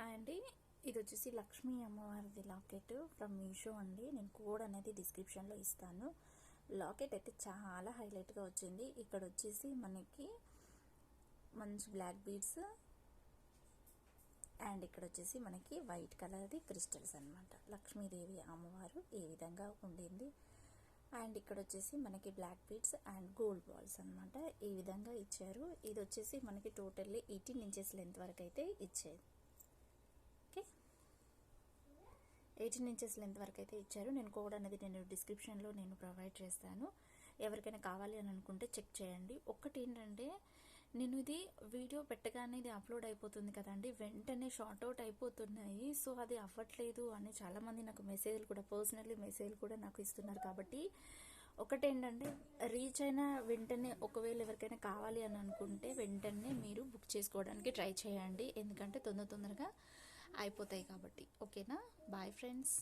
Hi అండి, ఇది వచ్చేసి లక్ష్మీ అమ్మవారిది లాకెట్ ఫ్రమ్ మీషో అండి. నేను కోడ్ అనేది డిస్క్రిప్షన్లో ఇస్తాను. లాకెట్ అయితే చాలా హైలైట్గా వచ్చింది. ఇక్కడ వచ్చేసి మనకి మంచి బ్లాక్ బీడ్స్ అండ్ ఇక్కడ వచ్చేసి మనకి వైట్ కలర్ది క్రిస్టల్స్ అనమాట. లక్ష్మీదేవి అమ్మవారు ఈ విధంగా ఉండింది. అండ్ ఇక్కడ వచ్చేసి మనకి black beads and gold balls అనమాట. ఈ విధంగా ఇచ్చారు. ఇది వచ్చేసి మనకి టోటల్లీ 18 ఇంచెస్ లెంత్ వరకు అయితే ఇచ్చేది. ఓకే, 18 ఇంచెస్ లెంత్ వరకు అయితే ఇచ్చారు. నేను కోడ్ అనేది నేను డిస్క్రిప్షన్లో నేను ప్రొవైడ్ చేస్తాను. ఎవరికైనా కావాలి అని అనుకుంటే చెక్ చేయండి. ఒక్కటి ఏంటంటే, నేను ఇది వీడియో పెట్టగానే ఇది అప్లోడ్ అయిపోతుంది కదండి, వెంటనే షార్ట్ అవుట్ అయిపోతున్నాయి. సో అది అవ్వట్లేదు అని చాలామంది నాకు మెసేజ్లు కూడా, పర్సనల్లీ మెసేజ్లు కూడా నాకు ఇస్తున్నారు. కాబట్టి ఒకటేంటంటే, రీచ్ అయిన వెంటనే ఒకవేళ ఎవరికైనా కావాలి అని అనుకుంటే వెంటనే మీరు బుక్ చేసుకోవడానికి ట్రై చేయండి. ఎందుకంటే తొందరగా అయిపోతాయి కాబట్టి. ఓకేనా, బాయ్ ఫ్రెండ్స్.